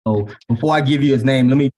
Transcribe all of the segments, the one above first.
So before I give you his name, let me.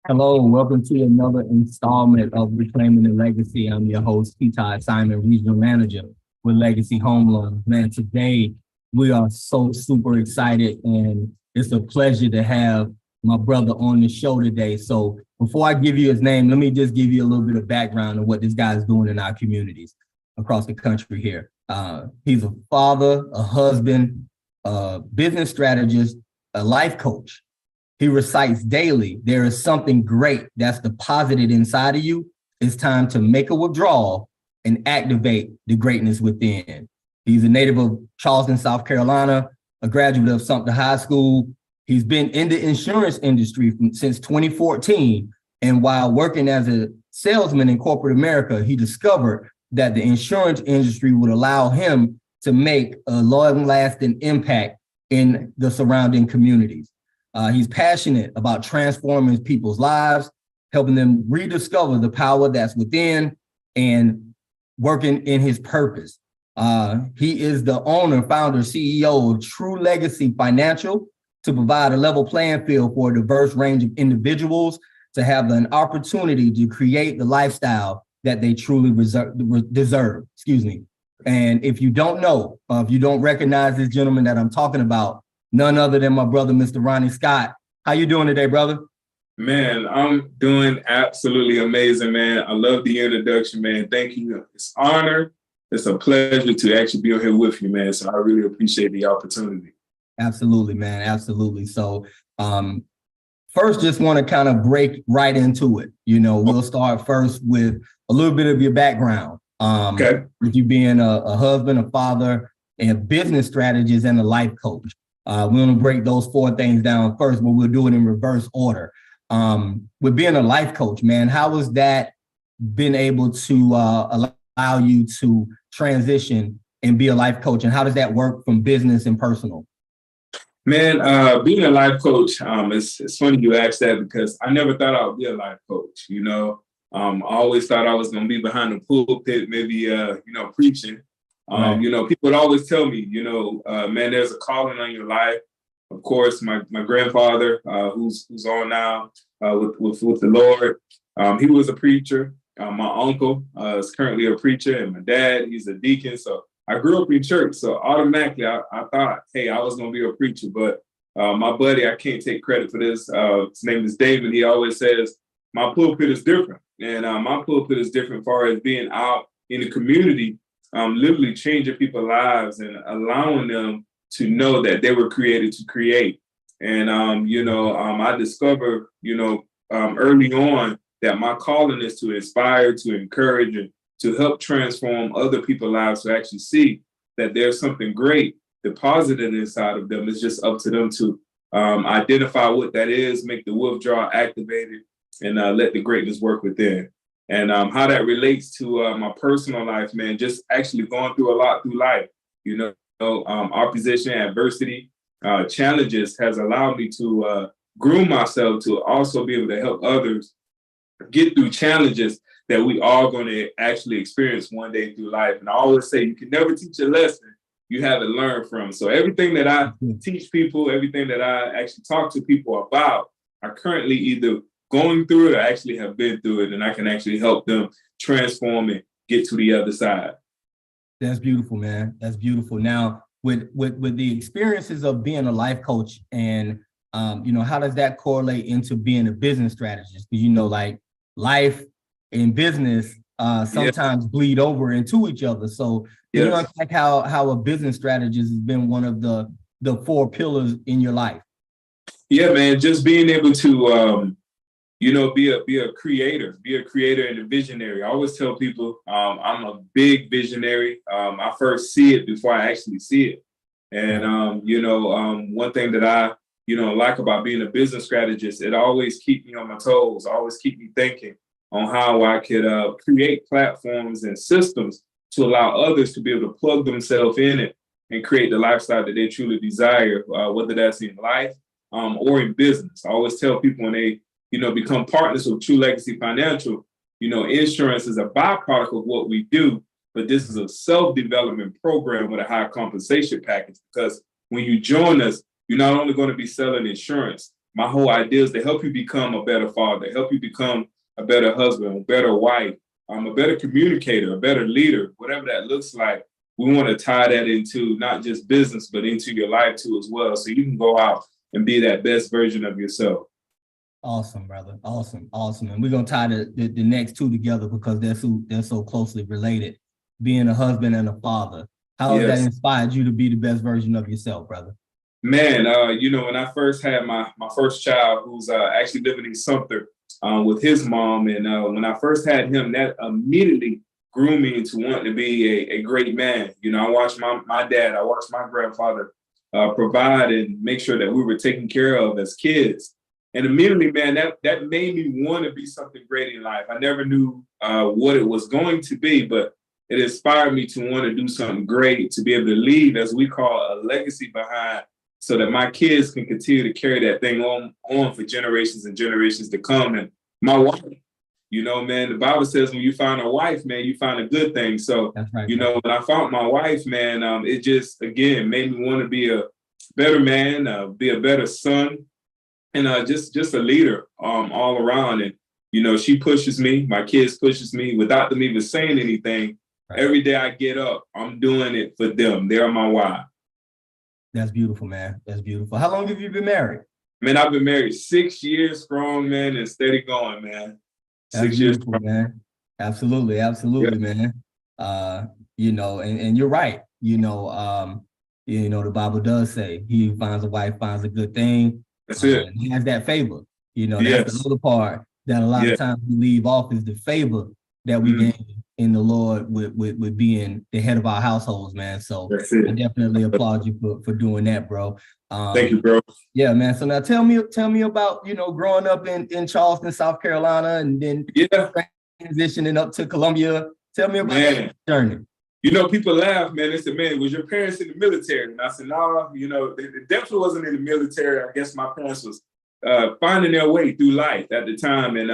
Hello, and welcome to another installment of Reclaiming the Legacy. I'm your host, T.Todd Simon, Regional Manager with Legacy Home Loans. Man, today we are so super excited, and it's a pleasure to have my brother on the show today. So before I give you his name, let me just give you a little bit of background on what this guy is doing in our communities across the country here. He's a father, a husband, a business strategist, a life coach. He recites daily, there is something great that's deposited inside of you. It's time to make a withdrawal and activate the greatness within. He's a native of Charleston, South Carolina, a graduate of Sumter High School. He's been in the insurance industry since 2014. And while working as a salesman in corporate America, he discovered that the insurance industry would allow him to make a long-lasting impact in the surrounding communities. He's passionate about transforming people's lives, helping them rediscover the power that's within and working in his purpose. He is the owner, founder, CEO of True Legacy Financial to provide a level playing field for a diverse range of individuals to have an opportunity to create the lifestyle that they truly deserve. And if you don't know, if you don't recognize this gentleman that I'm talking about, none other than my brother, Mr. Ronnie Scott. How you doing today, brother? Man, I'm doing absolutely amazing, man. I love the introduction, man. Thank you. It's an honor. It's a pleasure to actually be on here with you, man. So I really appreciate the opportunity. Absolutely, man. Absolutely. So first, just want to kind of break right into it. We'll start first with a little bit of your background. Okay. With you being a husband, a father, and a business strategist and a life coach. We're going to break those four things down first, but we'll do it in reverse order. With being a life coach, man, how has that been able to allow you to transition and be a life coach? And how does that work from business and personal? Man, being a life coach, it's funny you asked that because I never thought I would be a life coach. I always thought I was going to be behind the pulpit, maybe, preaching. Right. People would always tell me, man, there's a calling on your life. Of course, my grandfather, who's on now with the Lord, he was a preacher. My uncle is currently a preacher, and my dad, he's a deacon. So I grew up in church. So automatically, I thought, hey, I was going to be a preacher. But my buddy, I can't take credit for this. His name is David. He always says, my pulpit is different. And my pulpit is different as far as being out in the community, literally changing people's lives and allowing them to know that they were created to create. And, I discovered, early on that my calling is to inspire, to encourage, and to help transform other people's lives to actually see that there's something great deposited inside of them. It's just up to them to identify what that is, make the withdrawal activated, and let the greatness work within. And how that relates to my personal life, man, just actually going through a lot through life, opposition, adversity, challenges has allowed me to groom myself to also be able to help others get through challenges that we all going to actually experience one day through life. And I always say, you can never teach a lesson you haven't learned from. So everything that I teach people, everything that I actually talk to people about, I currently either going through it, I actually have been through it, and I can actually help them transform and get to the other side. That's beautiful, man. That's beautiful. Now, with the experiences of being a life coach and, how does that correlate into being a business strategist? Because, like life and business sometimes bleed over into each other. So, like how a business strategist has been one of the four pillars in your life. Yeah, man, just being able to, be a creator and a visionary. I always tell people I'm a big visionary. I first see it before I actually see it. And, one thing that I, like about being a business strategist, it always keep me on my toes, always keep me thinking on how I could create platforms and systems to allow others to be able to plug themselves in it and create the lifestyle that they truly desire, whether that's in life or in business. I always tell people when they, become partners with True Legacy Financial, insurance is a byproduct of what we do, but this is a self-development program with a high compensation package, because when you join us, you're not only going to be selling insurance. My whole idea is to help you become a better father, help you become a better husband, a better wife, a better communicator, a better leader, whatever that looks like. We want to tie that into not just business, but into your life too as well. So you can go out and be that best version of yourself. Awesome, brother. Awesome. And we're going to tie the next two together because they're so closely related. Being a husband and a father. How has that inspired you to be the best version of yourself, brother? Man, when I first had my first child, who's actually living in Sumter with his mom, and when I first had him, that immediately grew me into wanting to be a great man. I watched my dad, I watched my grandfather provide and make sure that we were taken care of as kids. And immediately, man, that made me want to be something great in life. I never knew what it was going to be, but it inspired me to want to do something great, to be able to leave, as we call, a legacy behind, so that my kids can continue to carry that thing on for generations and generations to come. And my wife, man, the Bible says when you find a wife, man, you find a good thing. So, that's right, when I found my wife, man, it just, again, made me want to be a better man, be a better son, and just a leader all around. And, she pushes me, my kids pushes me without them even saying anything. Right. Every day I get up, I'm doing it for them. They're my why. That's beautiful, man. That's beautiful. How long have you been married? Man, I've been married 6 years strong, man, and steady going, man. That's 6 years strong, man. Absolutely, yeah. Man. And you're right. The Bible does say, he who finds a wife finds a good thing. That's it. And he has that favor. That's the other part that a lot of times we leave off, is the favor that we gain in the Lord with being the head of our households, man. So I definitely applaud you for doing that, bro. Thank you, bro. Yeah, man. So now tell me about, growing up in Charleston, South Carolina, and then transitioning up to Columbia. Tell me about that journey. People laugh, man. They said, man, was your parents in the military? And I said, no, they definitely wasn't in the military. I guess my parents was finding their way through life at the time. And,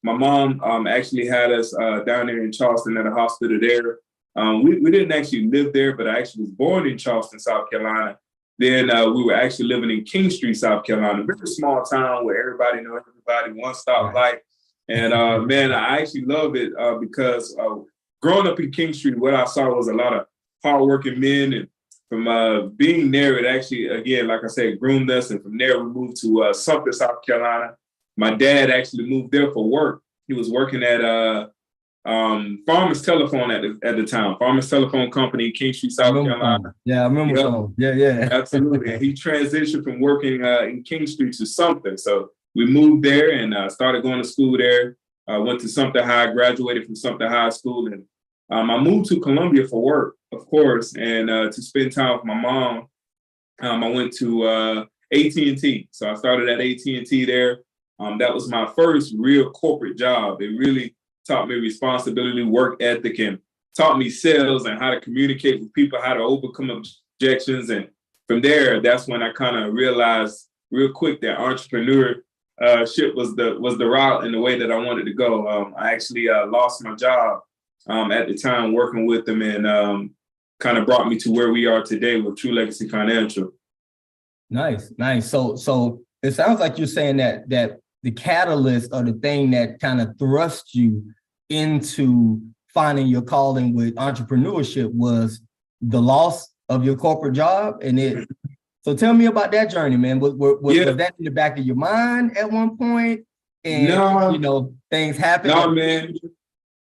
my mom actually had us down there in Charleston at a hospital there. We didn't actually live there, but I actually was born in Charleston, South Carolina. Then we were actually living in King Street, South Carolina, a very small town where everybody knows everybody, one stop light. And man, I actually love it because growing up in King Street, what I saw was a lot of hardworking men. And from being there, it actually, again, like I said, groomed us. And from there, we moved to Sumter, South Carolina. My dad actually moved there for work. He was working at Farmers Telephone at the time, Farmers Telephone Company, King Street, South Carolina. Yeah, I remember. Yeah. Absolutely. And he transitioned from working in King Street to Sumter. So we moved there and started going to school there. Went to Sumter High, graduated from Sumter High School. And I moved to Columbia for work, of course, and to spend time with my mom. I went to AT&T. So I started at AT&T there. That was my first real corporate job. It really taught me responsibility, work ethic, and taught me sales and how to communicate with people, how to overcome objections. And from there, that's when I kind of realized real quick that entrepreneurship was the route and the way that I wanted to go. I actually lost my job at the time working with them, and kind of brought me to where we are today with True Legacy Financial. Nice. So it sounds like you're saying that the catalyst or the thing that kind of thrust you into finding your calling with entrepreneurship was the loss of your corporate job. So tell me about that journey, man. Was that in the back of your mind at one point? And things happened?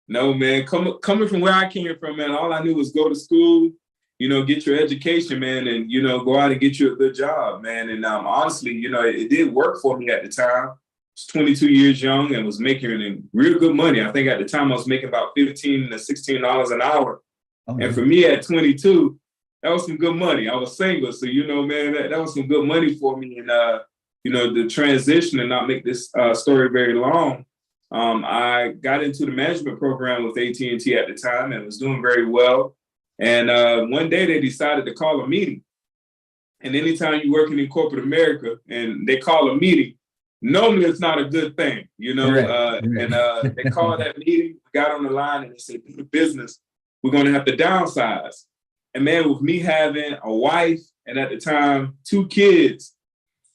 No, man. Coming from where I came from, man, all I knew was go to school, get your education, man, and, go out and get you a good job, man. And honestly, it did work for me at the time. I was 22 years young and was making real good money. I think at the time I was making about $15 to $16 an hour. And for me at 22, that was some good money. I was single. So, man, that was some good money for me. And, the transition, and not make this story very long, I got into the management program with AT&T at the time and was doing very well. And one day they decided to call a meeting. And anytime you're working in corporate America and they call a meeting, normally it's not a good thing, you know. They called that meeting, we got on the line and they said, due to business, we're going to have to downsize. And man, with me having a wife and at the time 2 kids,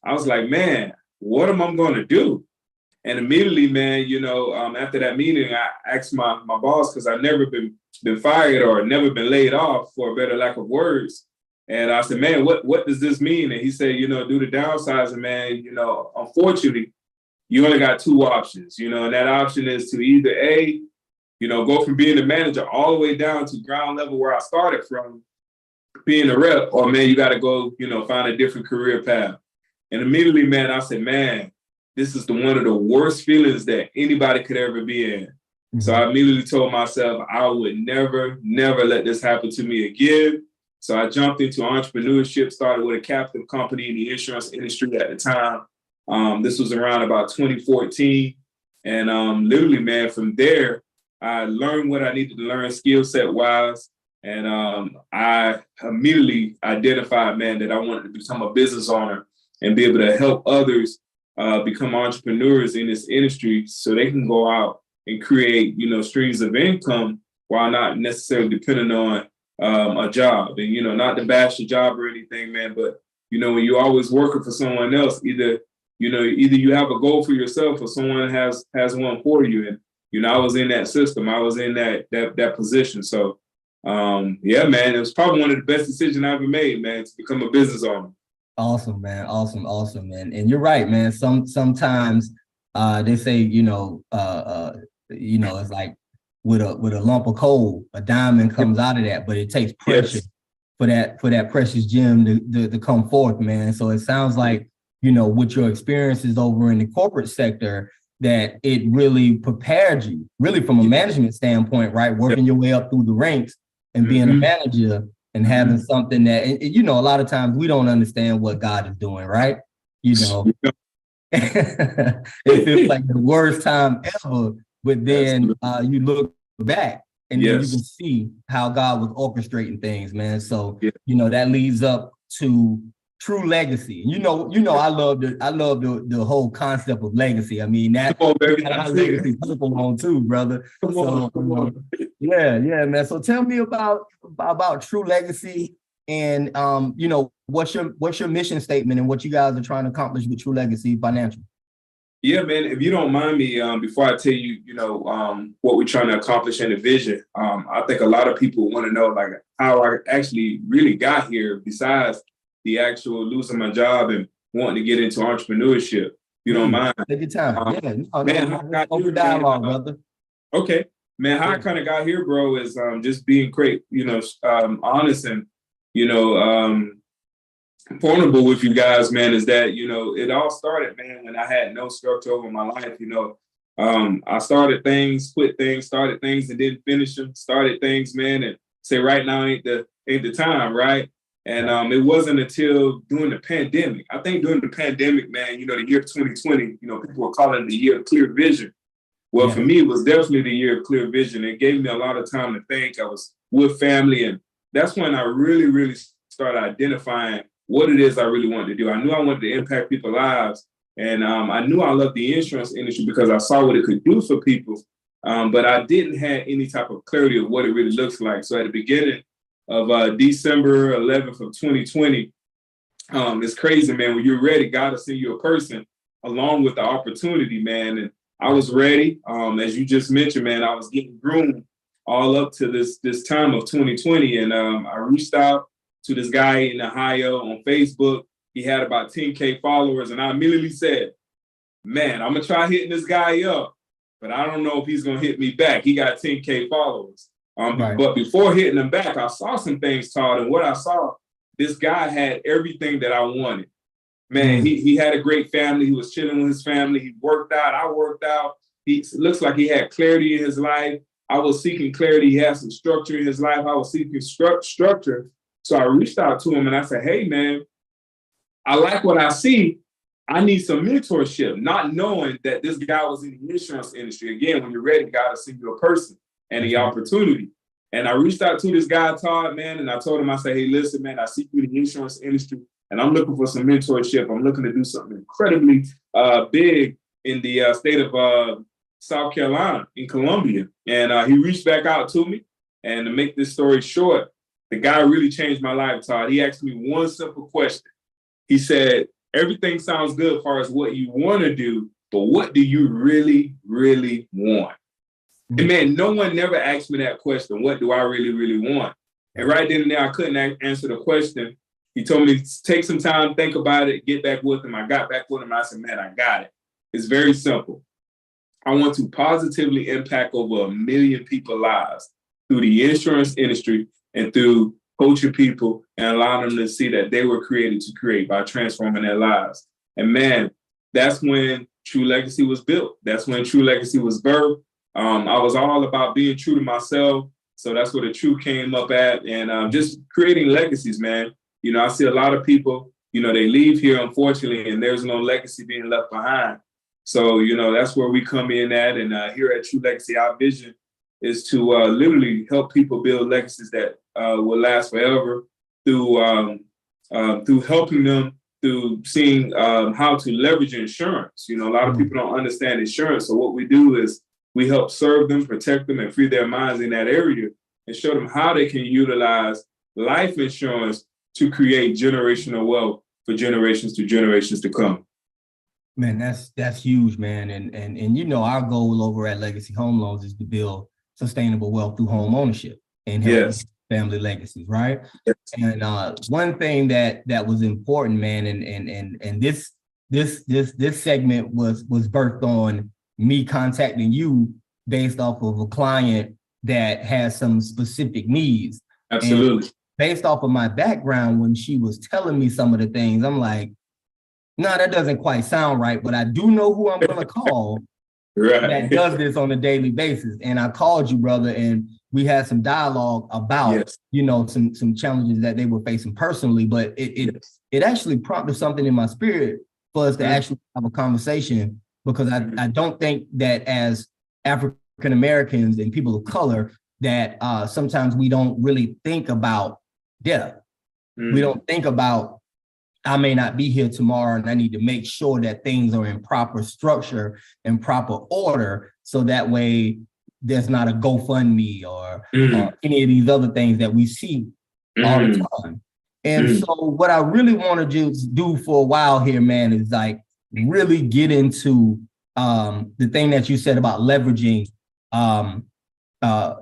I was like, man, what am I going to do? And immediately, man, you know, after that meeting, I asked my boss, because I've never been fired or never been laid off, for a better lack of words. And I said, man, what does this mean? And he said, you know, due to downsizing, man, you know, unfortunately, you only got 2 options, you know, and that option is to either A, you know, go from being a manager all the way down to ground level where I started from, being a rep, or man, you got to go, you know, find a different career path. And immediately, man, I said, man, this is one of the worst feelings that anybody could ever be in. Mm-hmm. So I immediately told myself I would never let this happen to me again. So I jumped into entrepreneurship, started with a captive company in the insurance industry at the time. This was around about 2014. And literally, man, from there, I learned what I needed to learn skill set wise. And I immediately identified, man, that I wanted to become a business owner and be able to help others become entrepreneurs in this industry so they can go out and create, you know, streams of income while not necessarily depending on a job. And, you know, not to bash the job or anything, man, but, you know, when you're always working for someone else, either you have a goal for yourself or someone has one for you. And, you know, I was in that system. I was in that position. So, yeah, man, it was probably one of the best decisions I ever made, man, to become a business owner. Awesome, man. Awesome, man. And you're right, man. Sometimes they say, it's like with a lump of coal, a diamond comes out of that, but it takes pressure for that precious gem to come forth, man. So it sounds like, you know, with your experiences over in the corporate sector, that it really prepared you, really from a management standpoint, right? Working your way up through the ranks and being a manager and having something that, you know, a lot of times we don't understand what God is doing, right? You know, it feels like the worst time ever, but then you look back and then you can see how God was orchestrating things, man. So, you know, that leads up to true legacy. You know, I love the whole concept of legacy. I mean, that legacy people on too, brother. Yeah, man. So tell me about true legacy and you know, what's your mission statement and what you guys are trying to accomplish with True Legacy Financial? Yeah, man, if you don't mind me, before I tell you, you know, what we're trying to accomplish in the vision, I think a lot of people want to know, like, how I actually really got here, besides the actual losing my job and wanting to get into entrepreneurship. You don't mind? Take your time. Man, over dialogue, brother. Okay, man, how I kind of got here, bro, is just being great, you know, honest and, you know, vulnerable with you guys, man, is that, you know, it all started, man, when I had no structure over my life. You know, I started things, quit things, started things and didn't finish them, started things, man, and say right now ain't the time, right? And it wasn't until during the pandemic. I think during the pandemic, man, you know, the year 2020, you know, people were calling it the year of clear vision. Well, for me, it was definitely the year of clear vision. It gave me a lot of time to think. I was with family, and that's when I really started identifying what it is I really wanted to do. I knew I wanted to impact people's lives, and I knew I loved the insurance industry because I saw what it could do for people, but I didn't have any type of clarity of what it really looks like. So at the beginning of December 11th of 2020, it's crazy, man. When you're ready, God will send you a person along with the opportunity, man. And I was ready. As you just mentioned, man, I was getting groomed all up to this time of 2020. And I reached out to this guy in Ohio on Facebook. He had about 10K followers. And I immediately said, man, I'm going to try hitting this guy up, but I don't know if he's going to hit me back. He got 10K followers. But before hitting him back, I saw some things, Todd. And what I saw, this guy had everything that I wanted. Man, he had a great family. He was chilling with his family. He worked out. I worked out. He looks like he had clarity in his life. I was seeking clarity. He had some structure in his life. I was seeking structure. So I reached out to him and I said, hey, man, I like what I see. I need some mentorship, not knowing that this guy was in the insurance industry. Again, when you're ready, God will send you a person and the opportunity. And I reached out to this guy, Todd, man, and I told him, I said, hey, listen, man, I see you in the insurance industry. and I'm looking for some mentorship. I'm looking to do something incredibly big in the state of South Carolina, in Columbia. And he reached back out to me. And to make this story short, the guy really changed my life, Todd. He asked me one simple question. He said, everything sounds good as far as what you want to do, but what do you really, really want? And man, no one never asked me that question. What do I really, really want? And right then and there, I couldn't answer the question. He told me, take some time, think about it, get back with him. I got back with him. I said, man, I got it. It's very simple. I want to positively impact over 1 million people's lives through the insurance industry and through coaching people and allowing them to see that they were created to create by transforming their lives. And man, that's when True Legacy was built. That's when True Legacy was birthed. I was all about being true to myself. So that's where the true came up at, and just creating legacies, man. You know, I see a lot of people, you know, they leave here, unfortunately, and there's no legacy being left behind. So, you know, that's where we come in at. And here at True Legacy, our vision is to literally help people build legacies that will last forever through helping them through seeing how to leverage insurance. You know, a lot of people don't understand insurance. So what we do is we help serve them, protect them, and free their minds in that area and show them how they can utilize life insurance to create generational wealth for generations to come. Man, that's huge, man. And you know, our goal over at Legacy Home Loans is to build sustainable wealth through home ownership and help family legacies, right? Yes. And one thing that was important, man, and this segment was birthed on me contacting you based off of a client that has some specific needs. Absolutely. And based off of my background, when she was telling me some of the things, I'm like, no, that doesn't quite sound right, but I do know who I'm going to call that does this on a daily basis. And I called you, brother, and we had some dialogue about, you know, some challenges that they were facing personally, but it actually prompted something in my spirit for us to actually have a conversation, because I don't think that as African Americans and people of color that sometimes we don't really think about death. We don't think about, I may not be here tomorrow and I need to make sure that things are in proper structure and proper order, so that way there's not a GoFundMe or any of these other things that we see all the time. And so what I really want to just do for a while here, man, is like really get into the thing that you said about leveraging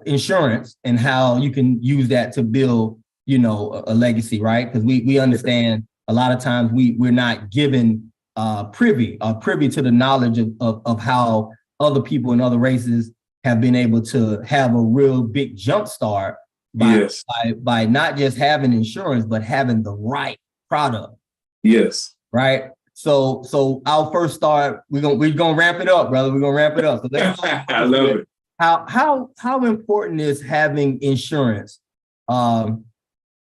insurance and how you can use that to build, you know, a legacy, right? Because we understand a lot of times we're not given privy to the knowledge of how other people in other races have been able to have a real big jump start by not just having insurance, but having the right product. Yes. Right. So I'll first start. We're gonna ramp it up, brother. We're gonna ramp it up. So I love it. How important is having insurance for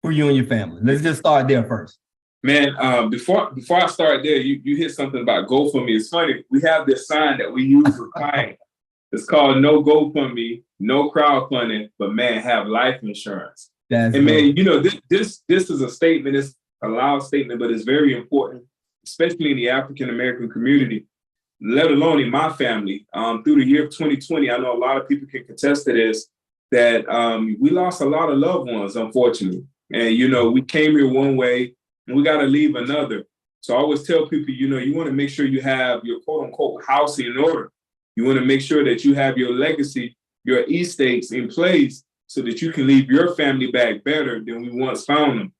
you and your family? Let's just start there first. Man, before I start there, you hit something about GoFundMe. It's funny. We have this sign that we use with clients. It's called no GoFundMe, no crowdfunding, but man, have life insurance. Man, you know, this is a statement. It's a loud statement, but it's very important, especially in the African American community, let alone in my family. Through the year of 2020, I know a lot of people can contest to this, that we lost a lot of loved ones, unfortunately. And, you know, we came here one way and we got to leave another. So I always tell people, you know, you want to make sure you have your quote unquote house in order. You want to make sure that you have your legacy, your estates in place so that you can leave your family back better than we once found them.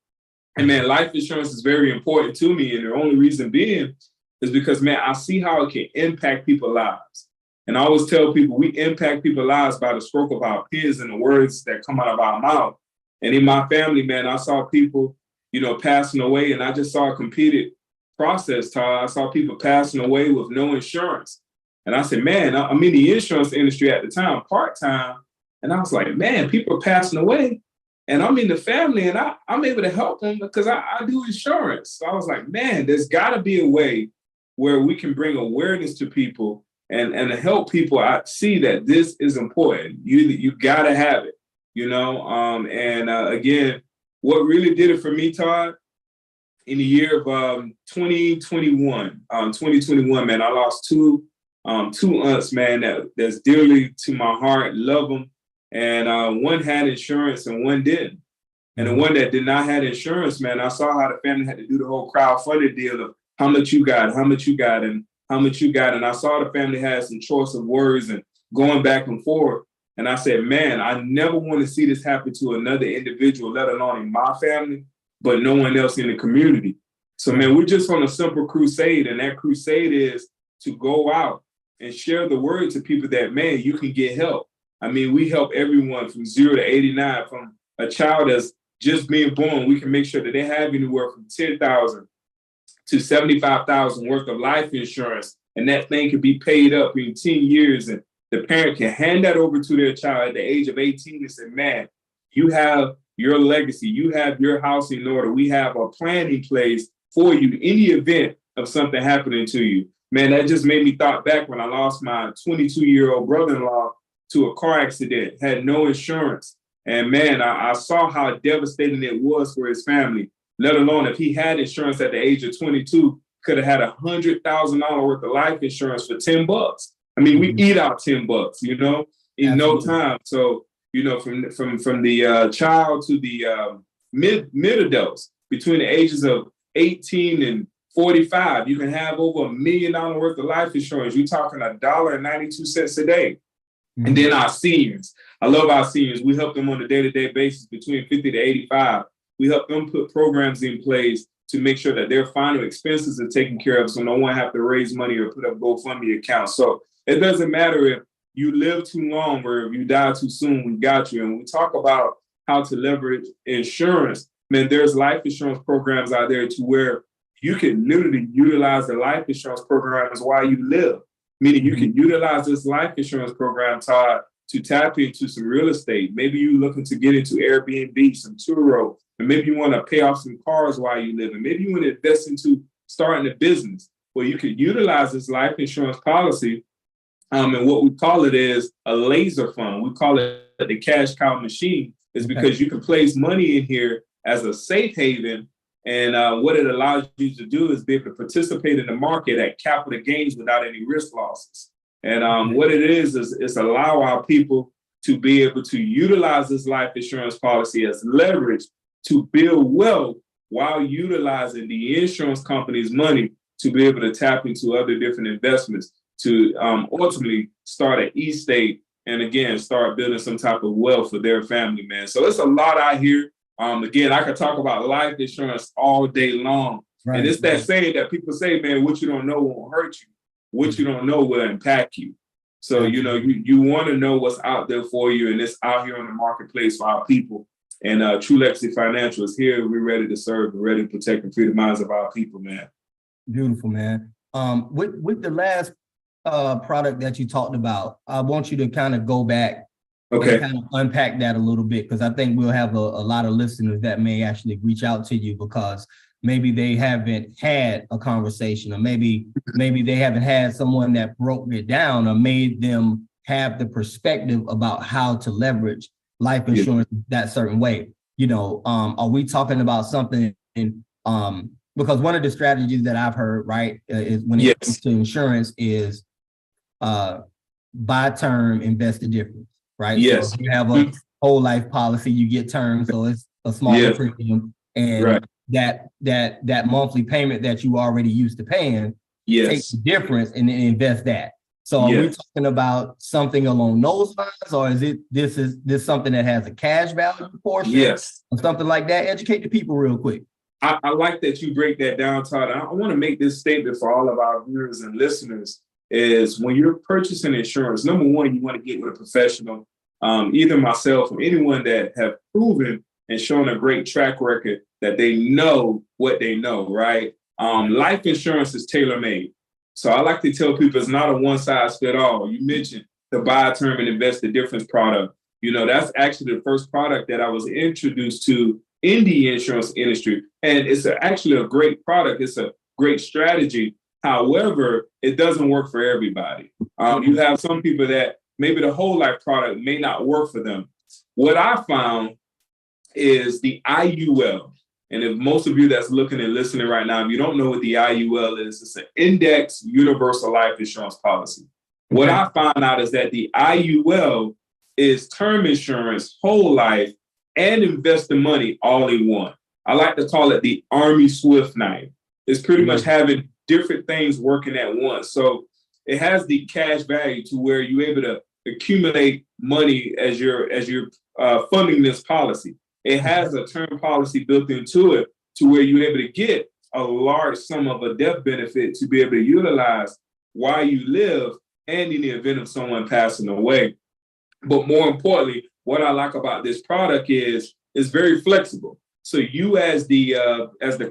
And man, life insurance is very important to me. And the only reason being is because, man, I see how it can impact people's lives. And I always tell people we impact people's lives by the stroke of our pens and the words that come out of our mouth. And in my family, man, I saw people, you know, passing away, and I just saw a competed process, Todd. I saw people passing away with no insurance. And I said, man, I'm in the insurance industry at the time, part-time. And I was like, man, people are passing away and I'm in the family and I'm able to help them because I do insurance. So I was like, man, there's got to be a way where we can bring awareness to people and help people see that this is important. You got to have it, you know? Again, what really did it for me, Todd, in the year of 2021, man, I lost two aunts, man, that's dearly to my heart, love them. And one had insurance and one didn't. And the one that did not have insurance, man, I saw how the family had to do the whole crowdfunding deal of how much you got, how much you got, and how much you got. And I saw the family had some choice of words and going back and forth. And I said, man, I never want to see this happen to another individual, let alone in my family, but no one else in the community. So, man, we're just on a simple crusade. And that crusade is to go out and share the word to people that, man, you can get help. I mean, we help everyone from 0 to 89, from a child that's just being born. We can make sure that they have anywhere from $10,000 to $75,000 worth of life insurance. And that thing can be paid up in 10 years. And the parent can hand that over to their child at the age of 18 and say, man, you have your legacy. You have your house in order. We have a plan in place for you in the event of something happening to you. Man, that just made me thought back when I lost my 22-year-old brother-in-law to a car accident, had no insurance. And man, I saw how devastating it was for his family, let alone if he had insurance at the age of 22, could have had $100,000 worth of life insurance for $10. I mean, we eat out $10, you know, in no time. So, you know, from the child to the mid adults between the ages of 18 and 45, you can have over $1 million worth of life insurance. You're talking $1.92 a day. And then our seniors. I love our seniors. We help them on a day-to-day basis between 50 to 85. We help them put programs in place to make sure that their final expenses are taken care of so no one have to raise money or put up GoFundMe accounts. So it doesn't matter if you live too long or if you die too soon, we got you. And when we talk about how to leverage insurance, man, there's life insurance programs out there to where you can literally utilize the life insurance programs while you live. Meaning you can utilize this life insurance program, Todd, to tap into some real estate. Maybe you're looking to get into Airbnb, some Turo, and maybe you want to pay off some cars while you live. And maybe you want to invest into starting a business where you could utilize this life insurance policy. And what we call it is a laser fund. We call it the cash cow machine, is because you can place money in here as a safe haven. And what it allows you to do is be able to participate in the market at capital gains without any risk losses. And what it is allow our people to be able to utilize this life insurance policy as leverage to build wealth while utilizing the insurance company's money to be able to tap into other different investments to ultimately start an estate and again, start building some type of wealth for their family, man. So it's a lot out here. Again, I could talk about life insurance all day long. Right. And it's that saying that people say, man, what you don't know won't hurt you. What you don't know will impact you. So, you know, you want to know what's out there for you. And it's out here in the marketplace for our people. And True Legacy Financial is here. We're ready to serve. We're ready to protect and free the minds of our people, man. Beautiful, man. With the last product that you talked about, I want you to kind of go back and kind of unpack that a little bit, because I think we'll have a lot of listeners that may actually reach out to you because maybe they haven't had a conversation, or maybe they haven't had someone that broke it down or made them have the perspective about how to leverage life insurance that certain way. You know, are we talking about something in, because one of the strategies that I've heard, right, is when it comes to insurance is buy term, invest the difference, right? Yes. So if you have a whole life policy, you get term, so it's a smaller premium, and that monthly payment that you already used to paying, take the difference and then invest that. So are we talking about something along those lines, or is this something that has a cash value portion? Or something like that? Educate the people real quick. I like that you break that down, Todd. I want to make this statement for all of our viewers and listeners is when you're purchasing insurance, number one, you want to get with a professional, either myself or anyone that have proven and shown a great track record that they know what they know, right? Life insurance is tailor-made. So I like to tell people it's not a one-size-fits-all. You mentioned the buy term and invest the difference product. You know, that's actually the first product that I was introduced to in the insurance industry. And it's actually a great product. It's a great strategy. However, it doesn't work for everybody. You have some people that maybe the whole life product may not work for them. What I found is the IUL. And if most of you that's looking and listening right now, if you don't know what the IUL is, it's an index universal life insurance policy. What I found out is that the IUL is term insurance, whole life, and investing money all in one. I like to call it the Army Swift knife. It's pretty much having different things working at once. So it has the cash value to where you're able to accumulate money as you're funding this policy. It has a term policy built into it to where you're able to get a large sum of a death benefit to be able to utilize while you live and in the event of someone passing away. But more importantly, what I like about this product is it's very flexible. So you as the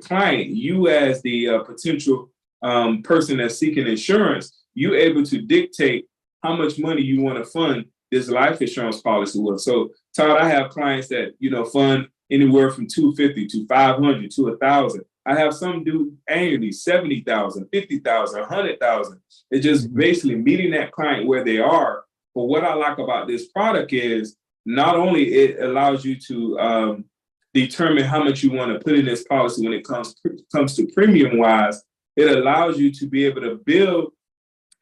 client, you as the potential person that's seeking insurance, you're able to dictate how much money you want to fund this life insurance policy with. So Todd, I have clients that, fund anywhere from $250 to $500 to $1,000. I have some do annually $70,000, $50,000, $100,000. It's just basically meeting that client where they are. But what I like about this product is not only it allows you to determine how much you want to put in this policy when it comes to premium wise, it allows you to be able to build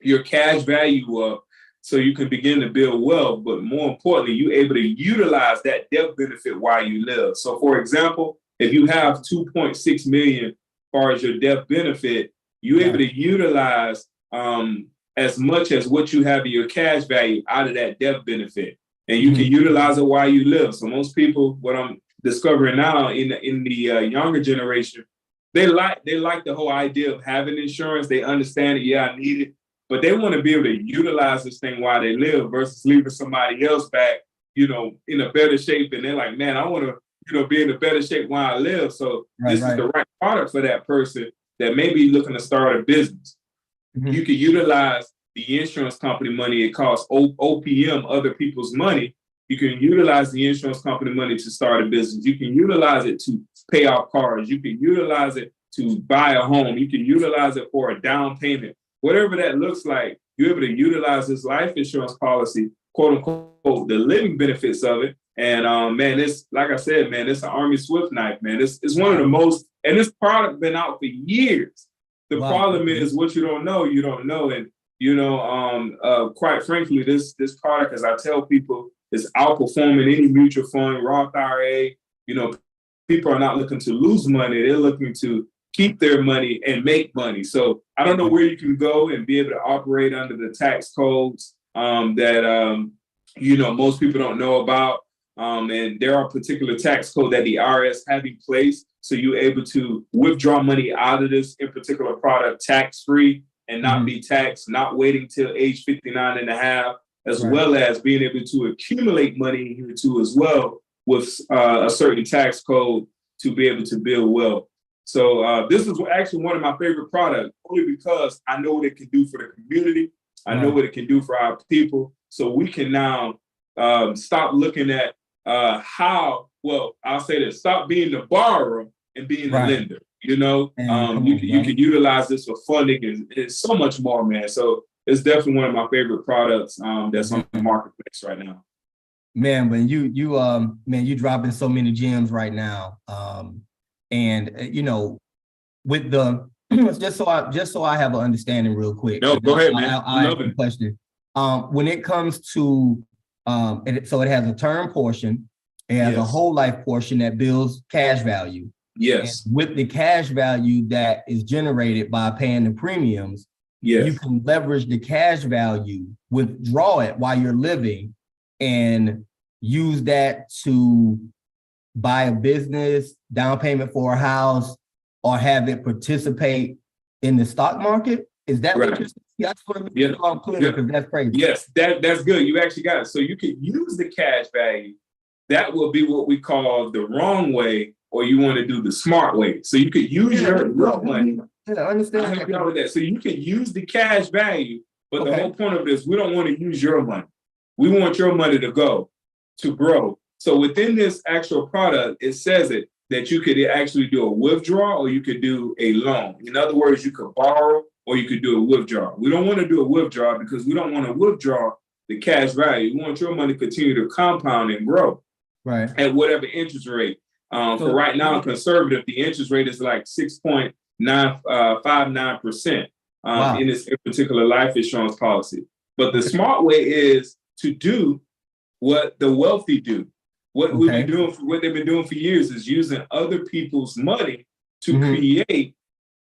your cash value up so you can begin to build wealth. But more importantly, you're able to utilize that death benefit while you live. So for example, if you have 2.6 million as far as your death benefit, you're able to utilize as much as what you have in your cash value out of that death benefit. And you can utilize it while you live. So most people, what I'm discovering now in the younger generation, they like the whole idea of having insurance. They understand it. Yeah, I need it. But they want to be able to utilize this thing while they live versus leaving somebody else back, in a better shape. And they're like, man, I want to, be in a better shape while I live. So this is the right product for that person that may be looking to start a business. You can utilize the insurance company money. It costs OPM, other people's money. You can utilize the insurance company money to start a business. You can utilize it to pay off cars. You can utilize it to buy a home. You can utilize it for a down payment. Whatever that looks like, you're able to utilize this life insurance policy, quote unquote, the living benefits of it. And man, it's like I said, man, it's an Army Swift knife, man. It's one of the most, and this product been out for years. The problem is what you don't know, you don't know. And quite frankly, this product, as I tell people, is outperforming any mutual fund, Roth IRA. People are not looking to lose money; they're looking to keep their money and make money. So I don't know where you can go and be able to operate under the tax codes that most people don't know about. And there are particular tax codes that the IRS have in place. So you're able to withdraw money out of this in particular product tax-free and not be taxed, not waiting till age 59 and a half, as well as being able to accumulate money here too as well with a certain tax code to be able to build wealth. So this is actually one of my favorite products, only because I know what it can do for the community. I know what it can do for our people. So we can now stop looking at I'll say this, stop being the borrower and being the lender. You can utilize this for funding and so much more, man. So it's definitely one of my favorite products that's on the marketplace right now. Man, when you dropping so many gems right now. With the just so I have an understanding real quick. No, go ahead, man. I have a question. When it comes to it has a term portion, it has a whole life portion that builds cash value. Yes. And with the cash value that is generated by paying the premiums, you can leverage the cash value, withdraw it while you're living, and use that to buy a business, down payment for a house, or have it participate in the stock market? Is that what you're saying? That's what I'm clear, because that's crazy. Yes, that's good. You actually got it. So you can use the cash value. That will be what we call the wrong way, or you want to do the smart way. So you could use your money. Yeah, I understand. I'll help you out with that. So you can use the cash value, but the whole point of this, we don't want to use your money. We want your money to grow. So within this actual product, it says that you could actually do a withdrawal or you could do a loan. In other words, you could borrow or you could do a withdrawal. We don't want to do a withdrawal because we don't want to withdraw the cash value. We want your money to continue to compound and grow at whatever interest rate. For right now, conservative, the interest rate is like 6.959% Wow. in this particular life insurance policy. But the smart way is to do what the wealthy do. What we've been doing, what they've been doing for years, is using other people's money to create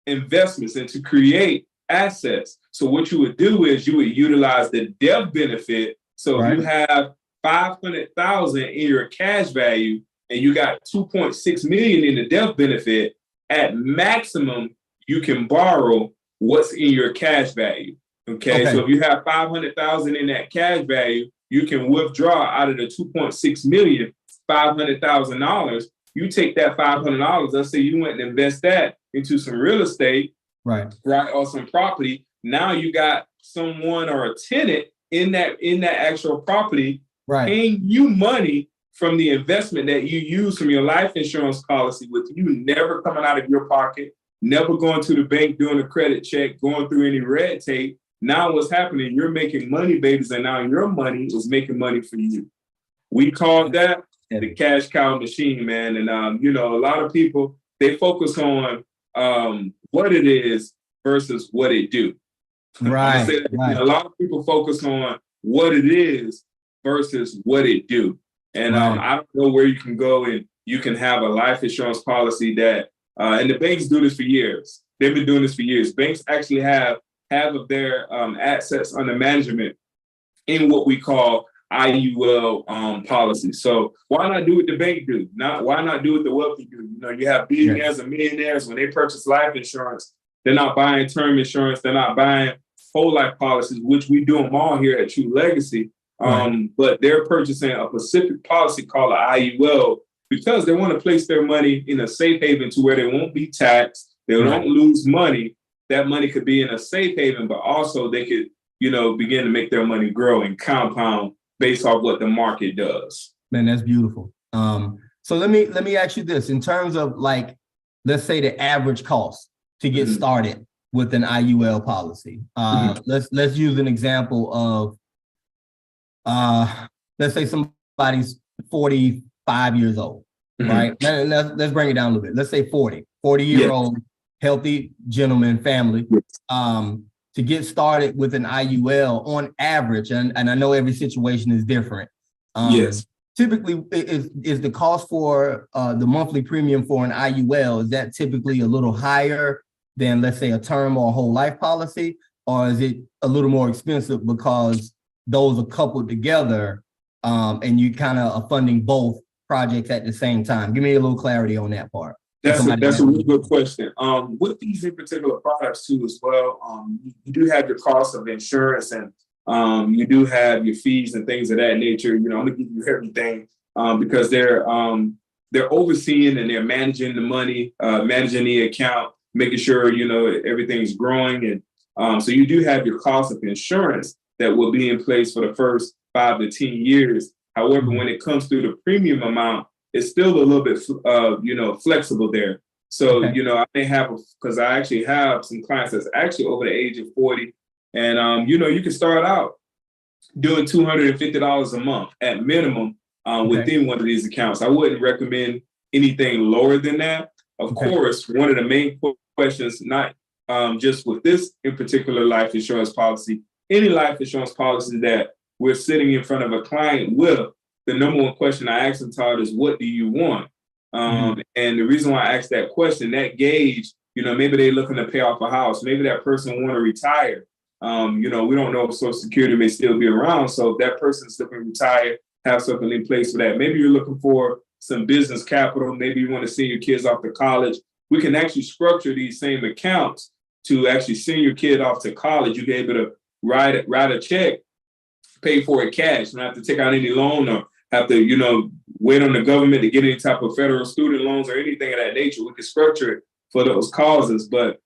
investments and to create assets. So what you would do is you would utilize the death benefit. So if you have 500,000 in your cash value and you got 2.6 million in the death benefit, at maximum you can borrow what's in your cash value. Okay. So if you have 500,000 in that cash value, you can withdraw out of the 2.6 million, $500,000. You take that $500, let's say you went and invest that into some real estate, right, or some property. Now you got someone or a tenant in that actual property, paying you money from the investment that you use from your life insurance policy, with you never coming out of your pocket, never going to the bank, doing a credit check, going through any red tape. Now what's happening, you're making money, babies, and now your money is making money for you. We call that the cash cow machine, man. And, a lot of people, they focus on what it is versus what it do. Right. A lot of people focus on what it is versus what it do. And I don't know where you can go and you can have a life insurance policy that, and the banks do this for years. They've been doing this for years. Banks actually have half of their assets under management in what we call IUL policies. So why not do what the bank do? Why not do what the wealthy do? You have billionaires and millionaires, when they purchase life insurance, they're not buying term insurance, they're not buying whole life policies, which we do them all here at True Legacy. But they're purchasing a specific policy called an IUL because they want to place their money in a safe haven to where they won't be taxed, they don't lose money. That money could be in a safe haven, but also they could, begin to make their money grow and compound based off what the market does. Man, that's beautiful. So let me ask you this: in terms of, like, let's say the average cost to get started with an IUL policy. Let's use an example of let's say somebody's 45 years old, right? Let's bring it down a little bit. Let's say 40-year-old healthy gentleman, family. To get started with an IUL on average, and I know every situation is different. Typically, is the cost for the monthly premium for an IUL, is that typically a little higher than, let's say, a term or a whole life policy? Or is it a little more expensive because those are coupled together and you kind of are funding both projects at the same time? Give me a little clarity on that part. That's a really good question. With these in particular products too as well, you do have your cost of insurance and you do have your fees and things of that nature. I'm gonna give you everything because they're overseeing and they're managing the money, managing the account, making sure everything's growing, and so you do have your cost of insurance that will be in place for the first 5 to 10 years. However, when it comes to the premium amount, it's still a little bit, flexible there. So, I may have, because I actually have some clients that's actually over the age of 40. And, you can start out doing $250 a month at minimum within one of these accounts. I wouldn't recommend anything lower than that. Of course, one of the main questions, not just with this in particular life insurance policy, any life insurance policy that we're sitting in front of a client with, the number one question I ask them, Todd, is what do you want? And the reason why I ask that question, that gauge, maybe they're looking to pay off a house. Maybe that person want to retire. We don't know if Social Security may still be around. So if that person's looking to retire, have something in place for that. Maybe you're looking for some business capital. Maybe you want to send your kids off to college. We can actually structure these same accounts to actually send your kid off to college. You can be able to write a check, pay for it cash. You don't have to take out any loan or have to, wait on the government to get any type of federal student loans or anything of that nature. We can structure it for those causes, but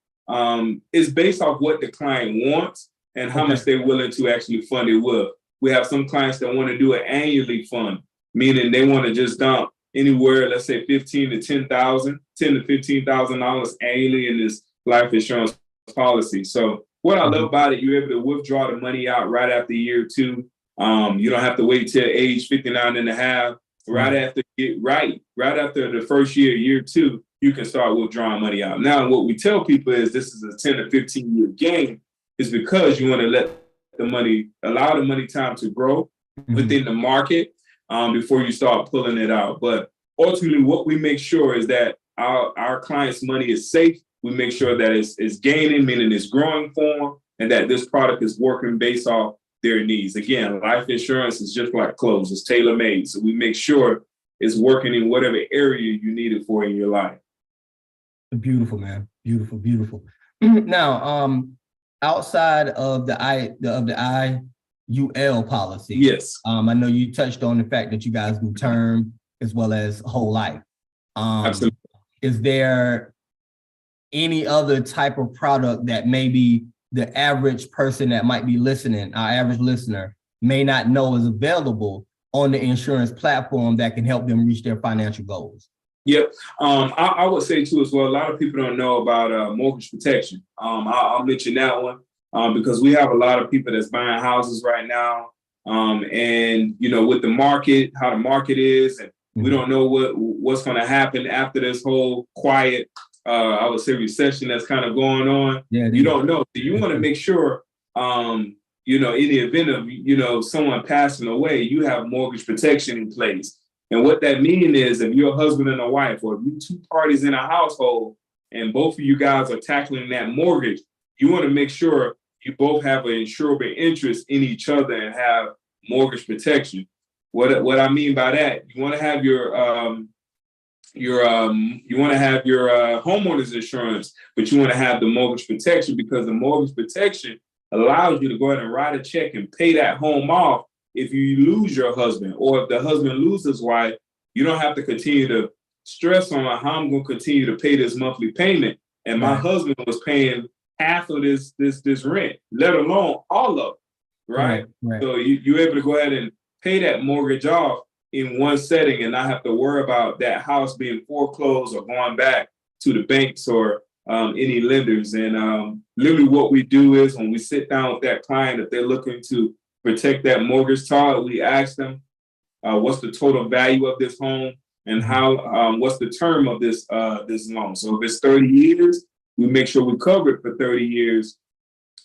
it's based off what the client wants and how much they're willing to actually fund it with. We have some clients that want to do an annually fund, meaning they want to just dump anywhere, let's say $10,000 to $15,000 annually in this life insurance policy. So what I love about it, you're able to withdraw the money out right after year 2. You don't have to wait till age 59 and a half right after right after the first year 2, you can start withdrawing money out. Now, what we tell people is this is a 10 to 15 year game, is because you want to allow the money time to grow within the market before you start pulling it out. But ultimately, what we make sure is that our clients' money is safe. We make sure that it's gaining, meaning it's growing for them, and that this product is working based off their needs. Again, life insurance is just like clothes. It's tailor-made. So we make sure it's working in whatever area you need it for in your life. Beautiful, man. Beautiful, beautiful. Now, outside of the IUL policy, yes, I know you touched on the fact that you guys do term as well as whole life. absolutely. Is there any other type of product that maybe the average person that might be listening, our average listener, may not know is available on the insurance platform that can help them reach their financial goals? Yep. I would say too as well, a lot of people don't know about mortgage protection. I'll mention that one because we have a lot of people that's buying houses right now. And, with the market, how the market is, and we don't know what's going to happen after this whole quiet, I would say, recession that's kind of going on. Yeah, you don't know. So you want to make sure, in the event of, someone passing away, you have mortgage protection in place. And what that means is if you're a husband and a wife, or if you two parties in a household and both of you guys are tackling that mortgage, you want to make sure you both have an insurable interest in each other and have mortgage protection. What I mean by that, you want to have your homeowner's insurance, but you want to have the mortgage protection, because the mortgage protection allows you to go ahead and write a check and pay that home off if you lose your husband, or if the husband loses his wife. You don't have to continue to stress on how I'm going to continue to pay this monthly payment. And my husband was paying half of this rent, let alone all of it, right? So you're able to go ahead and pay that mortgage off in one setting and not have to worry about that house being foreclosed or going back to the banks or any lenders. And literally what we do is when we sit down with that client, if they're looking to protect that mortgage, Todd, we ask them, what's the total value of this home, and how what's the term of this loan. So if it's 30 years, we make sure we cover it for 30 years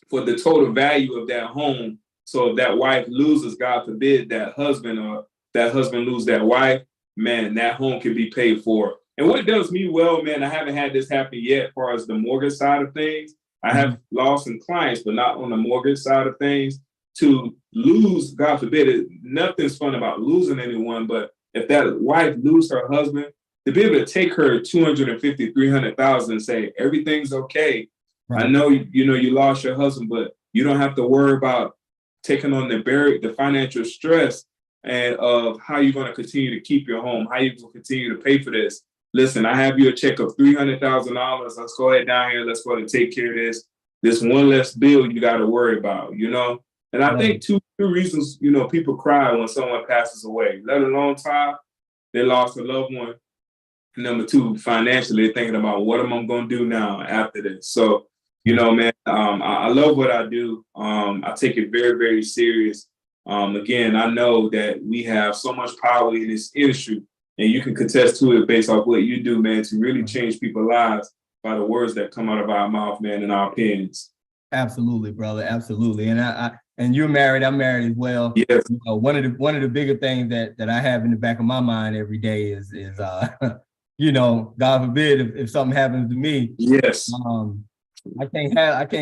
for the total value of that home. So if that wife loses, God forbid, that husband, or that husband lose that wife, man, that home can be paid for. And what does me well, man, I haven't had this happen yet as far as the mortgage side of things. I have lost some clients, but not on the mortgage side of things. To lose, God forbid, nothing's fun about losing anyone, but if that wife lose her husband, to be able to take her 250, 300,000 and say, everything's okay. Right. I know, you lost your husband, but you don't have to worry about taking on the financial stress and of how you're going to continue to keep your home, how you're going to continue to pay for this. Listen, I have you a check of $300,000. Let's go ahead down here. Let's go ahead and take care of this. This one less bill you got to worry about, And I think two reasons, people cry when someone passes away, let alone time they lost a loved one. Number two, financially, they're thinking about what am I going to do now after this? So, man, I love what I do. I take it very, very serious. Again, I know that we have so much power in this industry, and you can contest to it based off what you do, man, to really change people's lives by the words that come out of our mouth, man, and our pens. Absolutely, brother. Absolutely. And you're married. I'm married as well. Yes. One of the bigger things that I have in the back of my mind every day is God forbid if something happens to me. Yes. I can't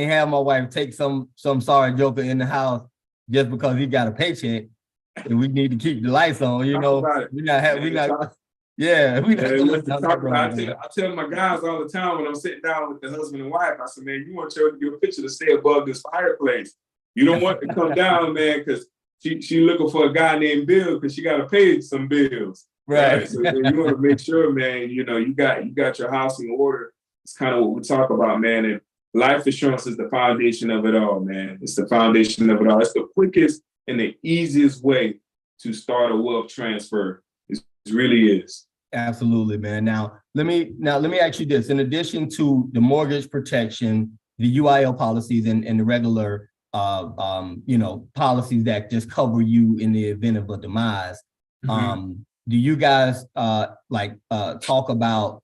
have my wife take some sorry joker in the house just because he got a paycheck and we need to keep the lights on. I tell my guys all the time when I'm sitting down with the husband and wife, I said, man, you want your picture to stay above this fireplace. You don't want to come down, man, because she looking for a guy named Bill because she got to pay some bills. Right. So you want to make sure, man, you got your house in order. It's kind of what we talk about, man. And life insurance is the foundation of it all, man. It's the foundation of it all. It's the quickest and the easiest way to start a wealth transfer. It really is. Absolutely, man. Now let me ask you this. In addition to the mortgage protection, the UIL policies and the regular policies that just cover you in the event of a demise, do you guys talk about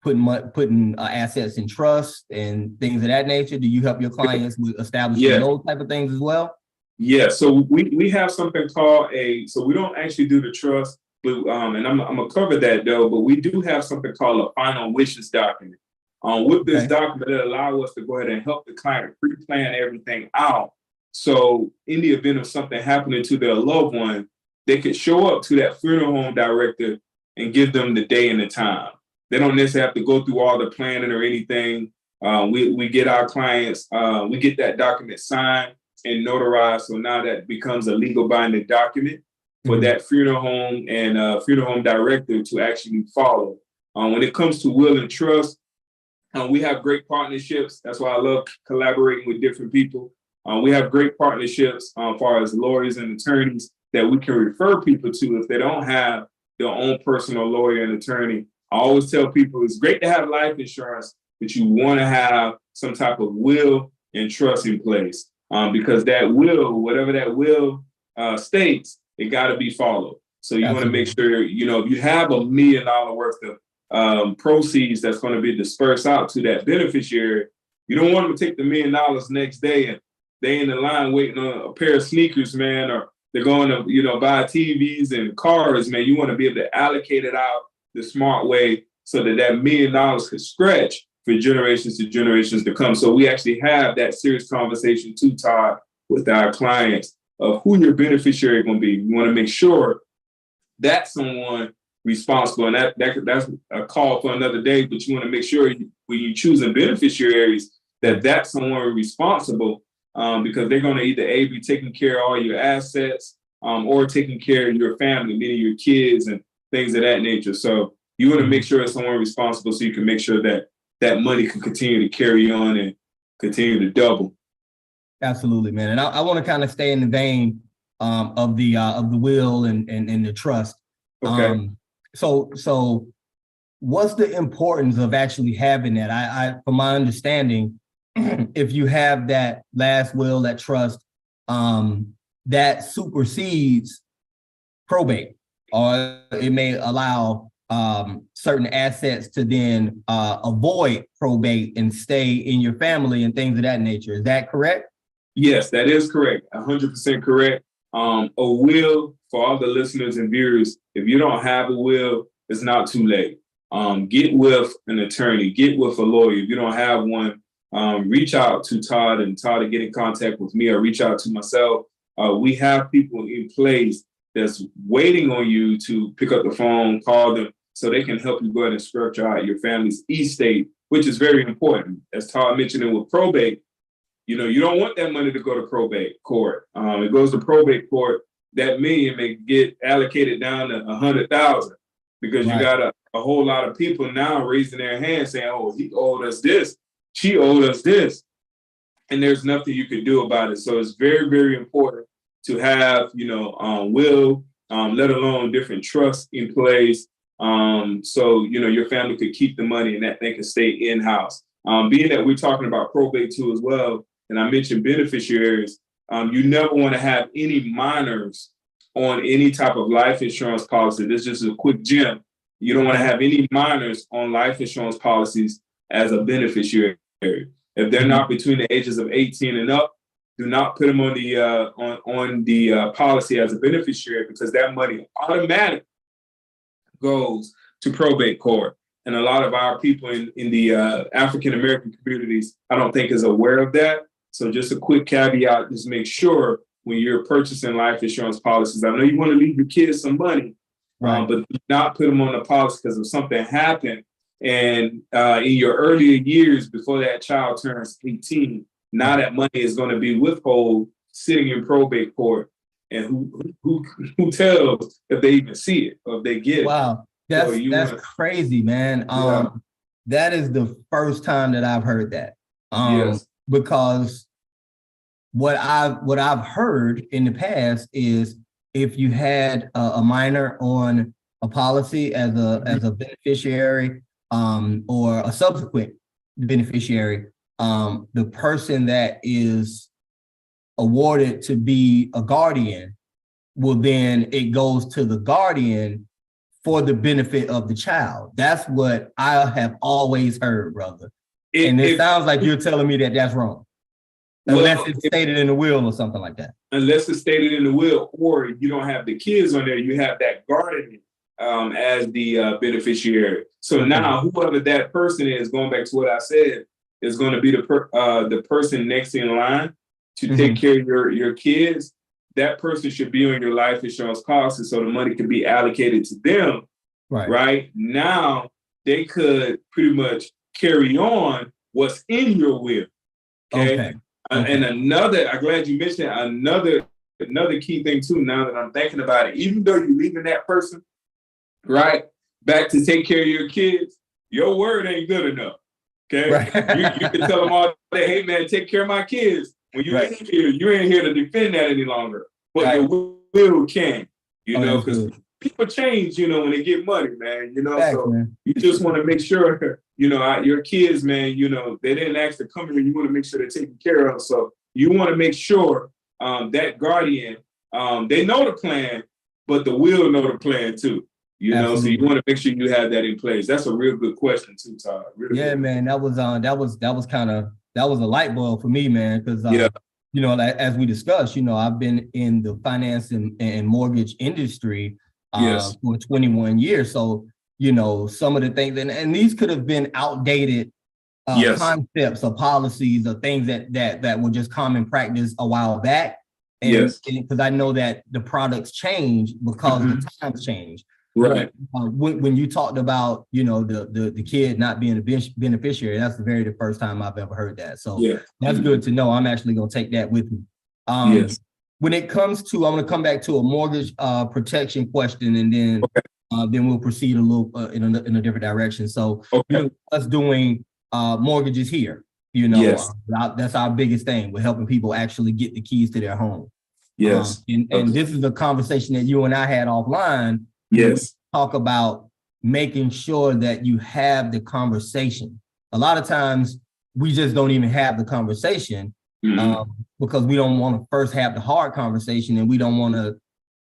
putting assets in trust and things of that nature? Do you help your clients with establishing those type of things as well? Yeah, so we have something called so we don't actually do the trust, but and I'm gonna cover that though, but we do have something called a final wishes document. With this document, it allows us to go ahead and help the client pre-plan everything out. So in the event of something happening to their loved one, they could show up to that funeral home director and give them the day and the time. They don't necessarily have to go through all the planning or anything. We get our clients, we get that document signed and notarized. So now that becomes a legal binding document for that funeral home and funeral home director to actually follow. When it comes to will and trust, we have great partnerships. That's why I love collaborating with different people. We have great partnerships as far as lawyers and attorneys that we can refer people to if they don't have their own personal lawyer and attorney. I always tell people it's great to have life insurance, but you want to have some type of will and trust in place because that will, whatever that will states, it got to be followed. So you want to make sure, if you have $1 million worth of proceeds that's going to be dispersed out to that beneficiary, you don't want them to take the $1 million next day and they in the line waiting on a pair of sneakers, man, or they're going to, buy TVs and cars, man. You want to be able to allocate it out the smart way so that $1 million could stretch for generations to come. So we actually have that serious conversation too, Todd, with our clients of who your beneficiary is going to be. You want to make sure that's someone responsible, and that's a call for another day. But you want to make sure when you're choosing beneficiaries that's someone responsible because they're going to either be taking care of all your assets or taking care of your family, meaning your kids and things of that nature. So you want to make sure it's someone responsible so you can make sure that that money can continue to carry on and continue to double. Absolutely, man. And I want to kind of stay in the vein of the will and the trust. Okay. So what's the importance of actually having that? I from my understanding, if you have that last will, that trust, that supersedes probate, or it may allow certain assets to then avoid probate and stay in your family and things of that nature. Is that correct? Yes, that is correct. 100% correct. A will, for all the listeners and viewers, if you don't have a will, it's not too late. Get with an attorney, get with a lawyer. If you don't have one, reach out to Todd and Todd to get in contact with me or reach out to myself. We have people in place that's waiting on you to pick up the phone, call them so they can help you go ahead and structure out your family's estate, which is very important. As Todd mentioned it with probate, you don't want that money to go to probate court. It goes to probate court, that million may get allocated down to 100,000 because you got a whole lot of people now raising their hands saying, oh, he owed us this, she owed us this. And there's nothing you can do about it. So it's very, very important to have, will, let alone different trusts in place. So, your family could keep the money and that they can stay in-house. Being that we're talking about probate too as well, and I mentioned beneficiaries, you never want to have any minors on any type of life insurance policy. This is just a quick gem. You don't want to have any minors on life insurance policies as a beneficiary. If they're not between the ages of 18 and up, do not put them on the policy as a beneficiary because that money automatically goes to probate court. And a lot of our people in the African-American communities, I don't think is aware of that. So just a quick caveat, just make sure when you're purchasing life insurance policies, I know you want to leave your kids some money, but do not put them on the policy because if something happened and in your earlier years before that child turns 18, now that money is going to be withheld sitting in probate court. And who tells if they even see it or if they get it? Wow. That's crazy, man. That is the first time that I've heard that. Yes. Because what I've heard in the past is if you had a minor on a policy as a beneficiary or a subsequent beneficiary, the person that is awarded to be a guardian will then it goes to the guardian for the benefit of the child. That's what I have always heard, brother. And it sounds like you're telling me that that's wrong. Unless it's stated in the will or something like that. Unless it's stated in the will, or you don't have the kids on there, you have that guardian as the beneficiary. So now whoever that person is, going back to what I said, is going to be the person next in line to take care of your kids. That person should be on your life insurance policy so the money can be allocated to them. Right? Now they could pretty much carry on what's in your will. Okay. And another, I'm glad you mentioned another key thing too, now that I'm thinking about it, even though you're leaving that person, right, back to take care of your kids, your word ain't good enough. Okay. You can tell them all day, hey man, take care of my kids. When you ain't here, you ain't here to defend that any longer. But your will can, because people change, when they get money, man, so you just want to make sure, your kids, man, they didn't ask to come here. You want to make sure they're taken care of. So you want to make sure that guardian, they know the plan, but the will know the plan too. So you want to make sure you have that in place. That's a real good question too, Todd. Really good. Man, that was a light bulb for me, man, because as we discussed, I've been in the finance and mortgage industry for 21 years. So, some of the things, and these could have been outdated concepts or policies or things that were just common practice a while back. And because I know that the products change because the times change. Right. When you talked about, the kid not being a beneficiary, that's the first time I've ever heard that. So that's good to know. I'm actually going to take that with me. When it comes to, I'm going to come back to a mortgage protection question, and then we'll proceed a little in a different direction. So us doing mortgages here, that's our biggest thing. We're helping people actually get the keys to their home. And this is a conversation that you and I had offline. Talk about making sure that you have the conversation. A lot of times we just don't even have the conversation because we don't want to first have the hard conversation, and we don't want to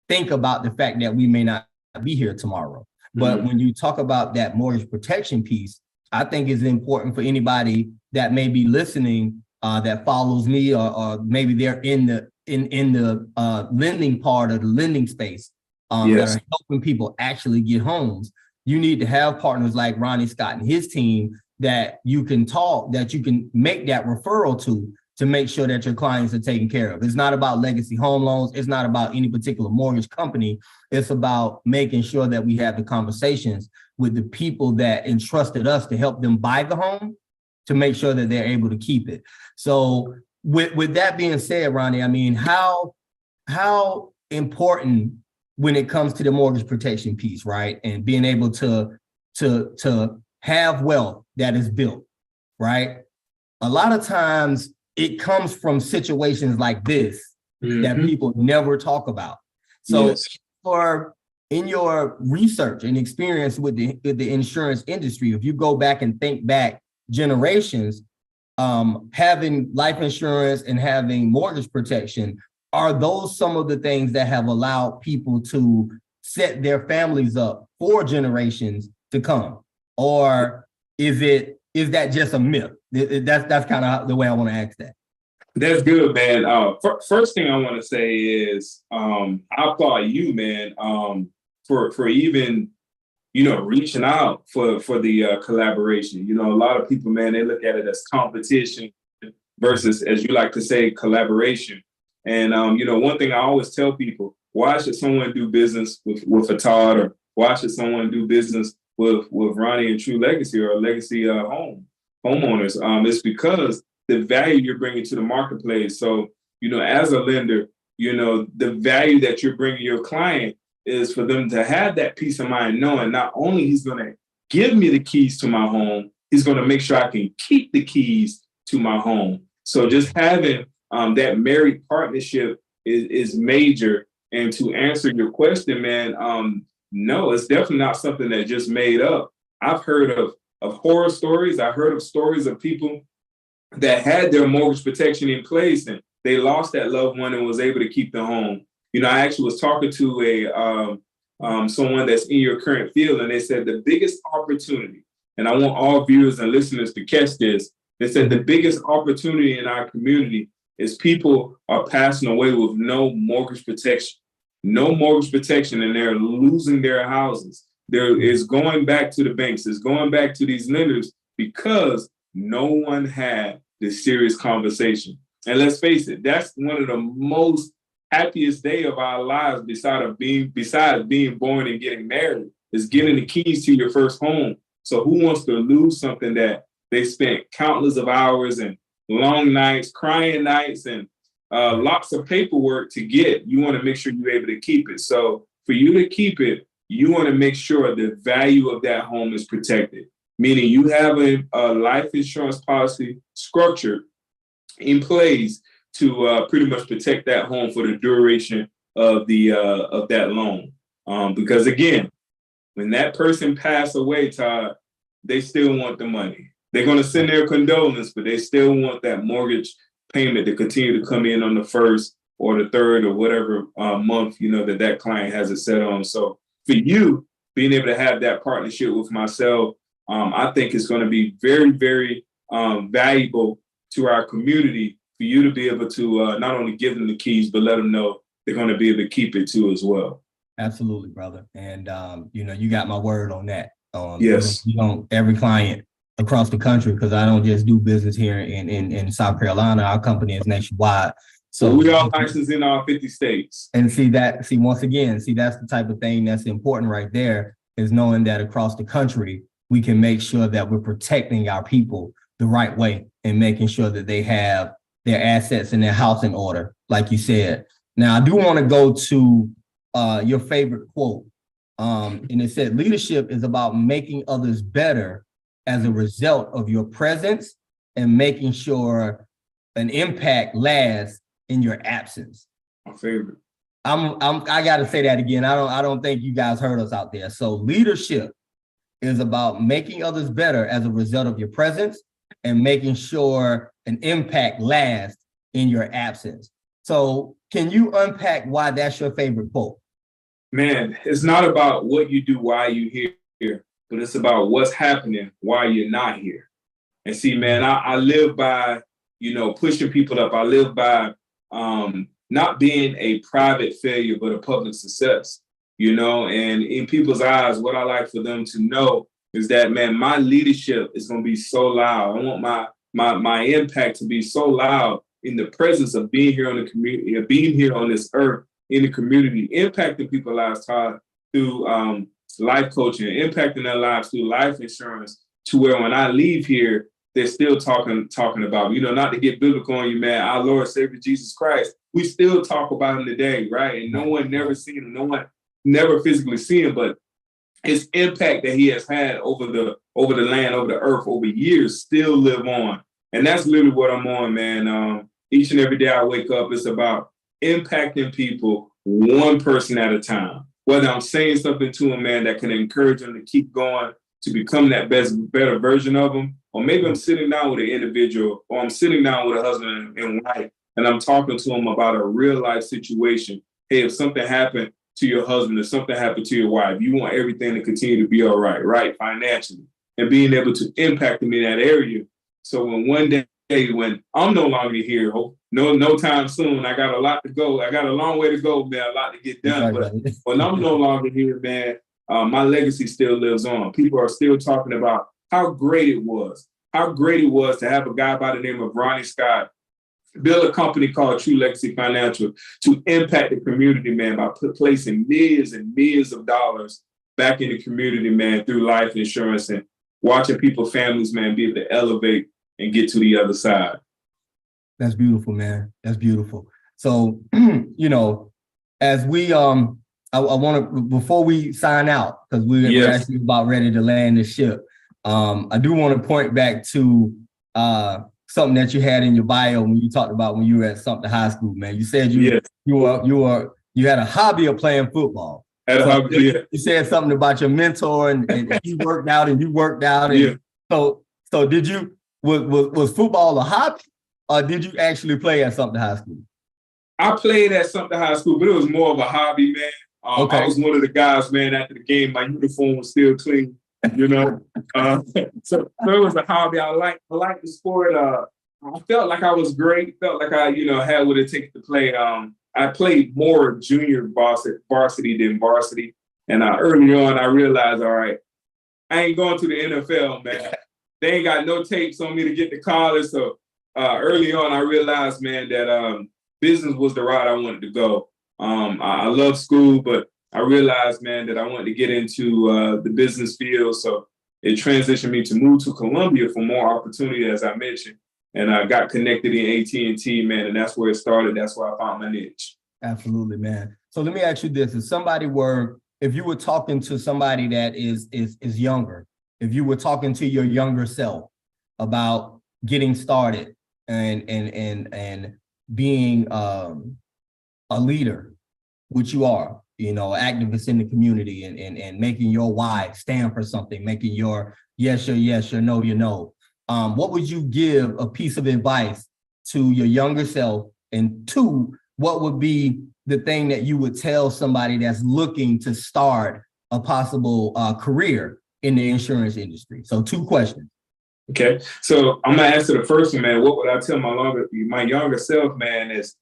think about the fact that we may not be here tomorrow. But when you talk about that mortgage protection piece, I think it's important for anybody that may be listening that follows me, or maybe they're in the lending part of the lending space. That are helping people actually get homes. You need to have partners like Ronnie Scott and his team that you can make that referral to make sure that your clients are taken care of. It's not about Legacy Home Loans. It's not about any particular mortgage company. It's about making sure that we have the conversations with the people that entrusted us to help them buy the home, to make sure that they're able to keep it. So with that being said, Ronnie, I mean, how important when it comes to the mortgage protection piece, right? And being able to have wealth that is built, right? A lot of times it comes from situations like this that people never talk about. So in your research and experience with the insurance industry, if you go back and think back generations, having life insurance and having mortgage protection, are those some of the things that have allowed people to set their families up for generations to come? Or is that just a myth? That's kind of the way I want to ask that. That's good, man. First thing I want to say is I applaud you, man, for even reaching out for the collaboration. A lot of people, man, they look at it as competition versus, as you like to say, collaboration. And, one thing I always tell people, why should someone do business with a Todd, or why should someone do business with Ronnie and True Legacy, or Legacy homeowners? It's because the value you're bringing to the marketplace. So, as a lender, the value that you're bringing your client is for them to have that peace of mind, knowing not only he's going to give me the keys to my home, he's going to make sure I can keep the keys to my home. So just having that married partnership is major. And to answer your question, man, no, it's definitely not something that just made up. I've heard of horror stories. I heard of stories of people that had their mortgage protection in place and they lost that loved one and was able to keep the home. I actually was talking to someone that's in your current field, and they said the biggest opportunity, and I want all viewers and listeners to catch this. They said the biggest opportunity in our community is people are passing away with no mortgage protection. No mortgage protection, and they're losing their houses. There is going back to the banks, it's going back to these lenders because no one had this serious conversation. And let's face it, that's one of the most happiest day of our lives besides being born and getting married, is getting the keys to your first home. So who wants to lose something that they spent countless of hours and long nights, crying nights, and lots of paperwork to get? You want to make sure you're able to keep it. So for you to keep it, you want to make sure the value of that home is protected, meaning you have a life insurance policy structured in place to pretty much protect that home for the duration of that loan. Because again, when that person passed away, Todd, they still want the money. They're going to send their condolence, but they still want that mortgage payment to continue to come in on the first or the third or whatever month, that client has it set on. So for you, being able to have that partnership with myself, I think it's going to be very, very valuable to our community for you to be able to not only give them the keys, but let them know they're going to be able to keep it too as well. Absolutely, brother. And, you got my word on that. Yes. Every client across the country, because I don't just do business here in South Carolina. Our company is nationwide. So we are licensed in all 50 states. And once again, that's the type of thing that's important right there, is knowing that across the country, we can make sure that we're protecting our people the right way and making sure that they have their assets and their house in order, like you said. Now, I do want to go to your favorite quote. And it said, leadership is about making others better as a result of your presence and making sure an impact lasts in your absence. My favorite. I got to say that again. I don't think you guys heard us out there. So leadership is about making others better as a result of your presence and making sure an impact lasts in your absence. So can you unpack why that's your favorite quote? Man, it's not about what you do while you're here, but it's about what's happening while you're not here. And see, man, I live by, pushing people up. I live by not being a private failure, but a public success, and in people's eyes, what I like for them to know is that, man, my leadership is going to be so loud. I want my impact to be so loud in the presence of being here on the community, of being here on this earth, in the community, impacting people's lives, Todd, through life coaching, impacting their lives through life insurance, to where when I leave here, they're still talking about, not to get biblical on you, man, our Lord Savior Jesus Christ. We still talk about him today, right? And no one never seen him, no one never physically seen him, but his impact that he has had over the land, over the earth, over years, still live on. And that's literally what I'm on, man. Each and every day I wake up, it's about impacting people one person at a time. Whether I'm saying something to them, man, that can encourage them to keep going, to become that better version of them, or maybe I'm sitting down with an individual, or I'm sitting down with a husband and wife, and I'm talking to them about a real life situation. Hey, if something happened to your husband, if something happened to your wife, you want everything to continue to be all right, right, financially, and being able to impact them in that area. So when one day, when I'm no longer here, no time soon, I got a lot to go. I got a long way to go, man, a lot to get done. But when I'm no longer here, man, my legacy still lives on. People are still talking about how great it was to have a guy by the name of Ronnie Scott build a company called True Legacy Financial to impact the community, man, by placing millions and millions of dollars back in the community, man, through life insurance and watching people's families, man, be able to elevate and get to the other side. That's beautiful, man. That's beautiful. So, as we, I want to, before we sign out, because we're actually about ready to land the ship, I do want to point back to something that you had in your bio when you talked about when you were at Sumter High School, man. You said you had a hobby of playing football. You said something about your mentor and you worked out and you worked out. And so did you, was football a hobby, or did you actually play at Sumter High School? I played at Sumter High School, but it was more of a hobby, man. I was one of the guys, man, after the game, my uniform was still clean, you know. So it was a hobby. I like the sport. I felt like I was great. Felt like I, had what it takes to play. I played more junior varsity than varsity. And early on, I realized, all right, I ain't going to the NFL, man. They ain't got no tapes on me to get to college. So early on, I realized, man, that business was the route I wanted to go. I love school, but I realized, man, that I wanted to get into the business field. So it transitioned me to move to Columbia for more opportunity, as I mentioned. And I got connected in AT&T, man, and that's where it started. That's where I found my niche. Absolutely, man. So let me ask you this. If you were talking to somebody that is younger, if you were talking to your younger self about getting started and being a leader, which you are, activist in the community and making your why stand for something, making your yes, your no, your no. What would you give a piece of advice to your younger self? And two, what would be the thing that you would tell somebody that's looking to start a possible career in the insurance industry? So 2 questions. Okay, so I'm gonna answer the first one, man. What would I tell my younger self, man, is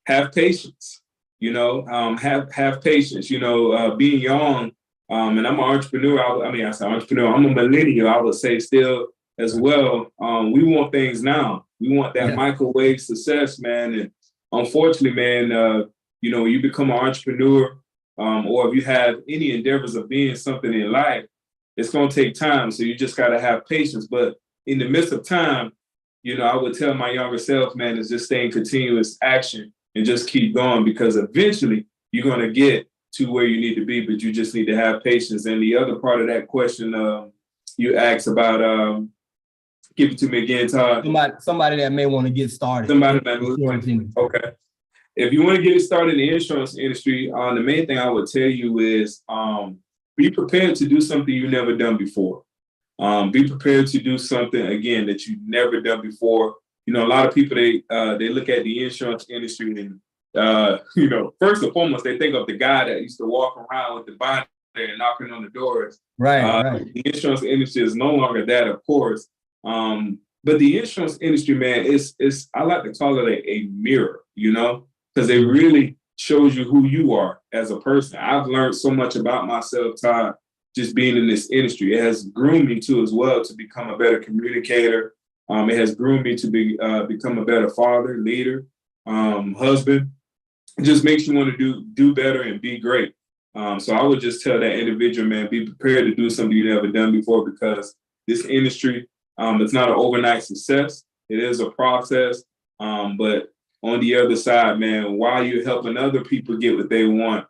have patience. Have patience. Being young, and I'm an entrepreneur. I say entrepreneur. I'm a millennial. I would say still as well. We want things now. We want that microwave success, man. And unfortunately, man, when you become an entrepreneur, or if you have any endeavors of being something in life, it's going to take time. So you just got to have patience. But in the midst of time, I would tell my younger self, man, is just stay in continuous action and just keep going, because eventually you're going to get to where you need to be, but you just need to have patience. And the other part of that question you asked about, give it to me again, Todd. Somebody that may want to get started. Okay. If you want to get started in the insurance industry, the main thing I would tell you is be prepared to do something you've never done before. Be prepared to do something, again, that you've never done before. A lot of people, they look at the insurance industry and, first and foremost, they think of the guy that used to walk around with the binder and knocking on the doors. Right. The insurance industry is no longer that, of course. But the insurance industry, man, is I like to call it a mirror, because it really shows you who you are as a person. I've learned so much about myself, Todd, just being in this industry. It has groomed me too, as well, to become a better communicator. It has groomed me to become a better father, leader, husband. It just makes you want to do better and be great. So I would just tell that individual, man, be prepared to do something you've never done before, because this industry, it's not an overnight success. It is a process. But on the other side, man, while you're helping other people get what they want,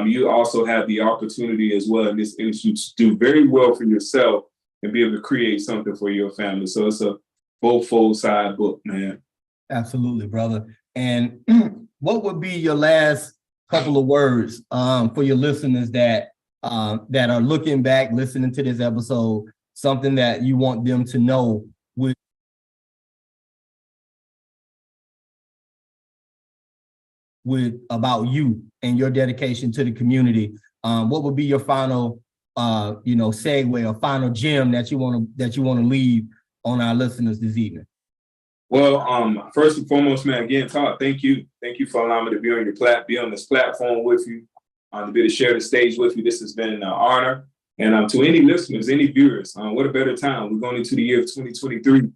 you also have the opportunity as well in this industry to do very well for yourself and be able to create something for your family. So it's a both side book, man. Absolutely, brother. And what would be your last couple of words for your listeners that are looking back, listening to this episode, something that you want them to know about you and your dedication to the community? What would be your final segue or final gem that you want to leave on our listeners this evening? Well, first and foremost, man, again, Todd, thank you for allowing me to be on this platform with you, to be able to share the stage with you. This has been an honor. And to any listeners, any viewers, what a better time. We're going into the year of 2023.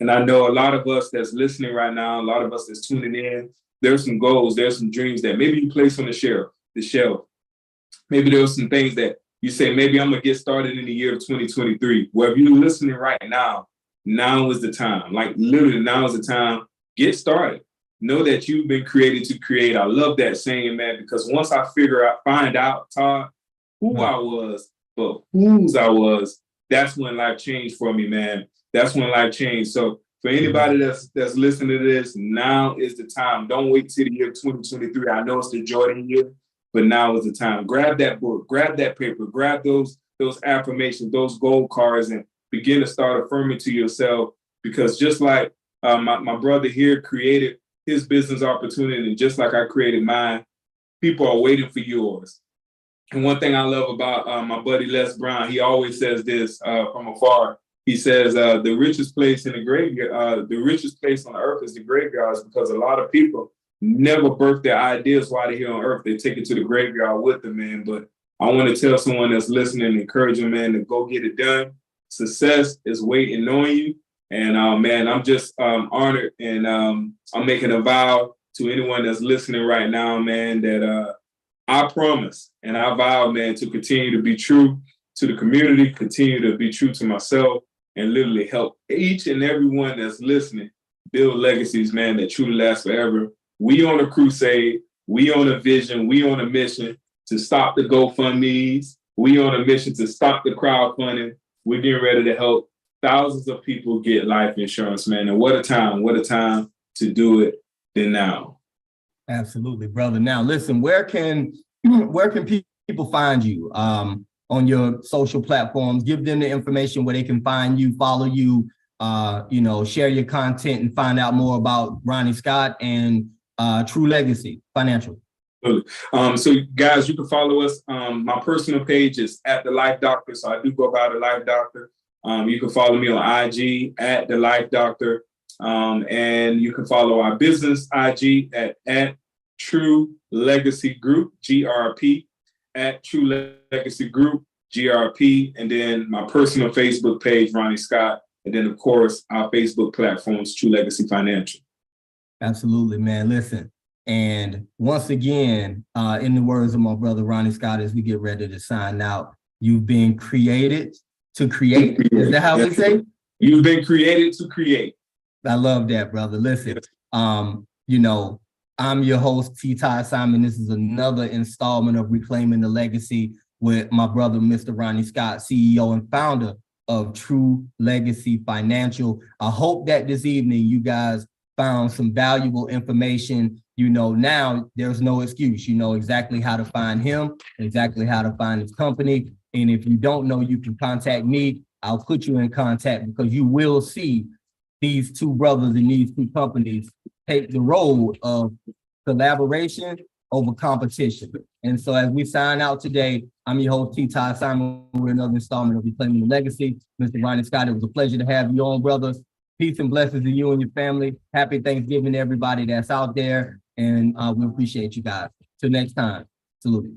And I know a lot of us that's listening right now, a lot of us that's tuning in, there's some goals, there's some dreams that maybe you place on the shelf. Maybe there's some things that you say, maybe I'm going to get started in the year of 2023. Well, if you're listening right now, now is the time. Like literally, now is the time. Get started. Know that you've been created to create. I love that saying, man, because once I find out, Todd, who I was, but whose I was, that's when life changed for me, man. That's when life changed. So for anybody that's listening to this, now is the time. Don't wait till the year 2023. I know it's the Jordan year, but now is the time. Grab that book, grab that paper, grab those affirmations, those gold cards, and begin to start affirming to yourself. Because just like my brother here created his business opportunity, and just like I created mine, people are waiting for yours. And one thing I love about my buddy Les Brown, he always says this from afar. He says the richest place in the graveyard, the richest place on earth is the graveyards, because a lot of people never birth their ideas while they're here on earth. They take it to the graveyard with them, man. But I want to tell someone that's listening, encourage them, man, to go get it done. Success is waiting on you. And man, I'm just honored, and I'm making a vow to anyone that's listening right now, man, that I promise and I vow, man, to continue to be true to the community, continue to be true to myself, and literally help each and every one that's listening build legacies, man, that truly last forever. We on a crusade, we on a vision, we on a mission to stop the GoFundMes. We on a mission to stop the crowdfunding. We're getting ready to help thousands of people get life insurance, man. And what a time to do it than now. Absolutely, brother. Now, listen, where can people find you on your social platforms? Give them the information where they can find you, follow you, share your content and find out more about Ronnie Scott and True Legacy Financial. So guys, you can follow us. My personal page is at The Life Doctor. So I do go by The Life Doctor. You can follow me on IG at The Life Doctor. And you can follow our business IG at True Legacy Group, GRP, at True Legacy Group, GRP. And then my personal Facebook page, Ronnie Scott. And then, of course, our Facebook platforms, True Legacy Financial. Absolutely, man. Listen. And once again, in the words of my brother Ronnie Scott, as we get ready to sign out, you've been created to create. Is that how we say? You've been created to create. I love that, brother. Listen, I'm your host, T.Todd Simon. This is another installment of Reclaiming the Legacy with my brother, Mr. Ronnie Scott, CEO and founder of True Legacy Financial. I hope that this evening you guys found some valuable information. Now there's no excuse. You know exactly how to find him, exactly how to find his company. And if you don't know, you can contact me. I'll put you in contact, because you will see these two brothers and these two companies take the road of collaboration over competition. And so as we sign out today, I'm your host, T.Todd Simon. We're another installment of Reclaiming the Legacy. Mr. Ronnie Scott, it was a pleasure to have you on, brothers. Peace and blessings to you and your family. Happy Thanksgiving to everybody that's out there. And we appreciate you guys. Till next time. Salute.